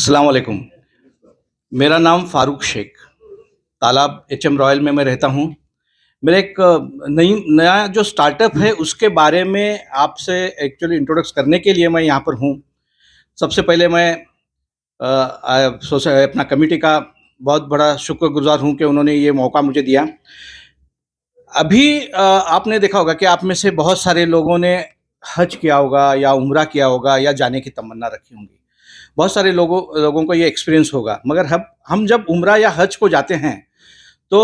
अस्सलाम वालेकुम। मेरा नाम फ़ारूक शेख, तालाब एचएम रॉयल में मैं रहता हूँ। मेरा एक नया जो स्टार्टअप है उसके बारे में आपसे एक्चुअली इंट्रोडक्स करने के लिए मैं यहाँ पर हूँ। सबसे पहले मैं अपना कमिटी का बहुत बड़ा शुक्रगुज़ार हूँ कि उन्होंने ये मौका मुझे दिया। अभी आपने देखा होगा कि आप में से बहुत सारे लोगों ने हज किया होगा या उम्रा किया होगा या जाने की तमन्ना रखी होंगी। बहुत सारे लोगों को ये एक्सपीरियंस होगा, मगर हम जब उम्रा या हज को जाते हैं तो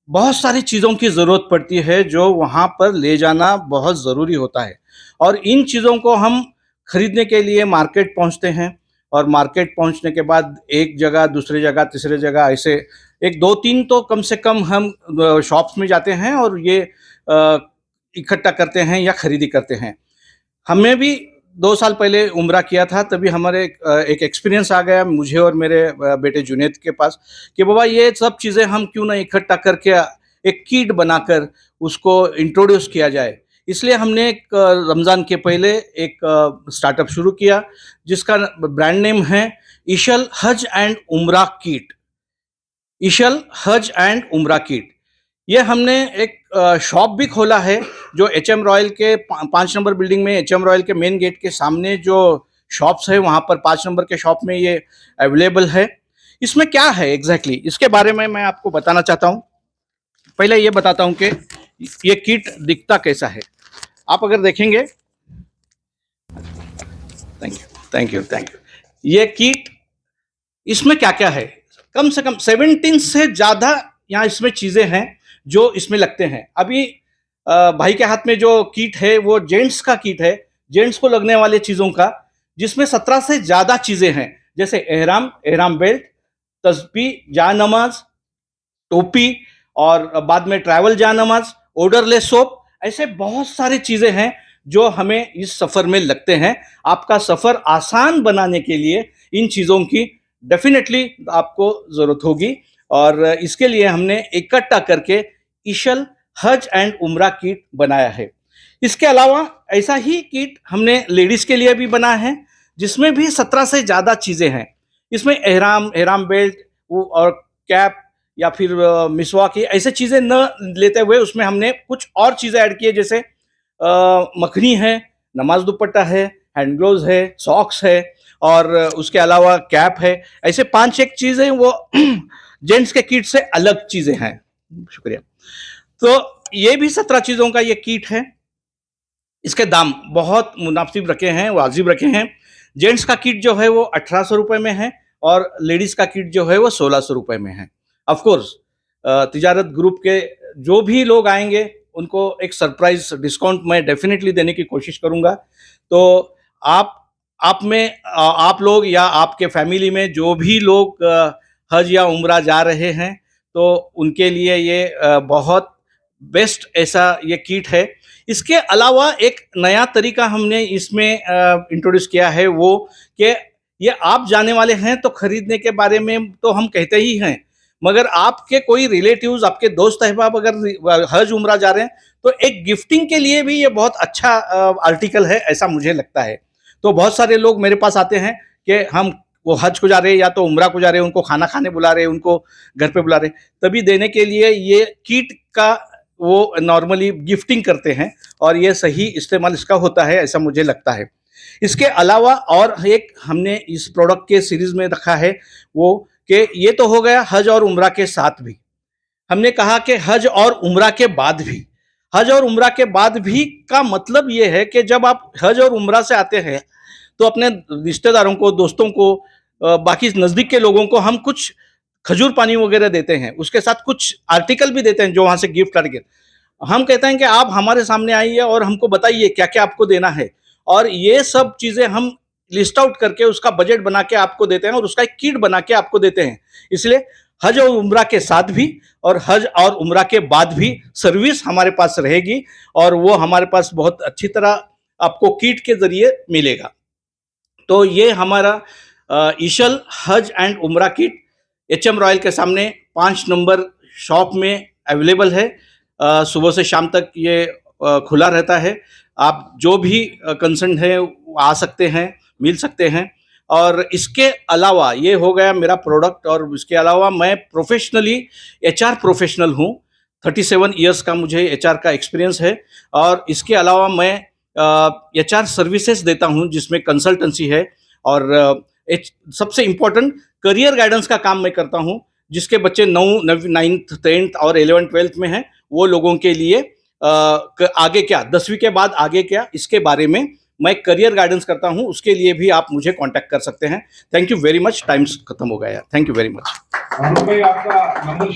बहुत सारी चीज़ों की ज़रूरत पड़ती है जो वहाँ पर ले जाना बहुत ज़रूरी होता है। और इन चीज़ों को हम खरीदने के लिए मार्केट पहुँचते हैं, और मार्केट पहुँचने के बाद एक जगह, दूसरी जगह, तीसरी जगह, ऐसे एक 2-3 तो कम से कम हम शॉप्स में जाते हैं और ये इकट्ठा करते हैं या खरीदी करते हैं। हमने भी 2 साल पहले उम्रा किया था, तभी हमारे एक एक्सपीरियंस आ गया मुझे और मेरे बेटे जुनैद के पास कि बाबा ये सब चीज़ें हम क्यों ना इकट्ठा करके एक किट बनाकर उसको इंट्रोड्यूस किया जाए। इसलिए हमने एक रमज़ान के पहले एक स्टार्टअप शुरू किया जिसका ब्रांड नेम है इशल हज एंड उम्रा किट। इशल हज एंड उम्रा किट। ये हमने एक शॉप भी खोला है जो एचएम रॉयल के 5 नंबर बिल्डिंग में, एचएम रॉयल के मेन गेट के सामने जो शॉप्स है वहाँ पर 5 नंबर के शॉप में ये अवेलेबल है। इसमें क्या है एग्जैक्टली इसके बारे में मैं आपको बताना चाहता हूँ। पहले ये बताता हूँ कि ये किट दिखता कैसा है। आप अगर देखेंगे, thank you thank you thank you, ये किट, इसमें क्या क्या है, कम से कम 17 से ज़्यादा यहाँ इसमें चीज़ें हैं जो इसमें लगते हैं। अभी भाई के हाथ में जो किट है वो जेंट्स का किट है, जेंट्स को लगने वाले चीज़ों का, जिसमें 17 से ज़्यादा चीज़ें हैं, जैसे एहराम बेल्ट, तस्बीह, जानमाज, टोपी, और बाद में ट्रैवल जानमाज, ओडरलेस सोप, ऐसे बहुत सारी चीज़ें हैं जो हमें इस सफ़र में लगते हैं। आपका सफ़र आसान बनाने के लिए इन चीज़ों की डेफिनेटली आपको ज़रूरत होगी, और इसके लिए हमने इकट्ठा करके इशल हज एंड उम्रा किट बनाया है। इसके अलावा ऐसा ही किट हमने लेडीज़ के लिए भी बनाया है जिसमें भी 17 से ज़्यादा चीज़ें हैं। इसमें एहराम बेल्ट और कैप या फिर मिसवाक, ऐसे चीज़ें न लेते हुए उसमें हमने कुछ और चीज़ें ऐड की है, जैसे मखनी है, नमाज दुपट्टा है, हैंड ग्लोव्स है, सॉक्स है, और उसके अलावा कैप है। ऐसे 5-6 चीज़ें वो जेंट्स के किट से अलग चीज़ें हैं। शुक्रिया। तो ये भी 17 चीज़ों का ये किट है। इसके दाम बहुत मुनासिब रखे हैं, वाजिब रखे हैं। जेंट्स का किट जो है वो 1800 रुपये में है, और लेडीज़ का किट जो है वो 1600 रुपये में है। ऑफ कोर्स तिजारत ग्रुप के जो भी लोग आएंगे उनको एक सरप्राइज डिस्काउंट मैं डेफिनेटली देने की कोशिश करूंगा। तो आप लोग या आपके फैमिली में जो भी लोग हज या उम्रा जा रहे हैं तो उनके लिए ये बहुत बेस्ट ऐसा ये किट है। इसके अलावा एक नया तरीका हमने इसमें इंट्रोड्यूस किया है, वो कि ये आप जाने वाले हैं तो खरीदने के बारे में तो हम कहते ही हैं, मगर आपके कोई रिलेटिव्स, आपके दोस्त अहबाब अगर हज उम्रा जा रहे हैं तो एक गिफ्टिंग के लिए भी ये बहुत अच्छा आर्टिकल है, ऐसा मुझे लगता है। तो बहुत सारे लोग मेरे पास आते हैं कि हम वो हज को जा रहे हैं या तो उम्रा को जा रहे हैं, उनको खाना खाने बुला रहे हैं, उनको घर पे बुला रहे हैं, तभी देने के लिए ये किट का वो नॉर्मली गिफ्टिंग करते हैं, और ये सही इस्तेमाल इसका होता है, ऐसा मुझे लगता है। इसके अलावा और एक हमने इस प्रोडक्ट के सीरीज में रखा है वो कि ये तो हो गया हज और उम्रा के साथ भी, हमने कहा कि हज और उम्रा के बाद भी। हज और उम्रा के बाद भी का मतलब ये है कि जब आप हज और उम्रा से आते हैं तो अपने रिश्तेदारों को, दोस्तों को, बाकी नज़दीक के लोगों को हम कुछ खजूर पानी वगैरह देते हैं, उसके साथ कुछ आर्टिकल भी देते हैं जो वहाँ से गिफ्ट करके हम कहते हैं कि आप हमारे सामने आइए और हमको बताइए क्या क्या आपको देना है, और ये सब चीज़ें हम लिस्ट आउट करके उसका बजट बना के आपको देते हैं और उसका एक किट बना के आपको देते हैं। इसलिए हज और उम्रा के साथ भी और हज और उम्रा के बाद भी सर्विस हमारे पास रहेगी, और वो हमारे पास बहुत अच्छी तरह आपको किट के ज़रिए मिलेगा। तो ये हमारा इशल हज एंड उम्रा किट एचएम रॉयल के सामने 5 नंबर शॉप में अवेलेबल है। सुबह से शाम तक ये खुला रहता है। आप जो भी कंसर्न है आ सकते हैं, मिल सकते हैं। और इसके अलावा ये हो गया मेरा प्रोडक्ट, और इसके अलावा मैं प्रोफेशनली एचआर प्रोफेशनल हूँ। 37 इयर्स का मुझे एचआर का एक्सपीरियंस है। और इसके अलावा मैं एचआर सर्विसेज देता हूँ जिसमें कंसल्टेंसी है, और सबसे इम्पोर्टेंट करियर गाइडेंस का काम मैं करता हूँ। जिसके बच्चे 9th 10th और 11th 12th में हैं, वो लोगों के लिए आगे क्या, 10वीं के बाद आगे क्या, इसके बारे में मैं करियर गाइडेंस करता हूं। उसके लिए भी आप मुझे कांटेक्ट कर सकते हैं। Thank you very much. Time खत्म हो गया यार। Thank you very much. Arun भाई, आपका नंबर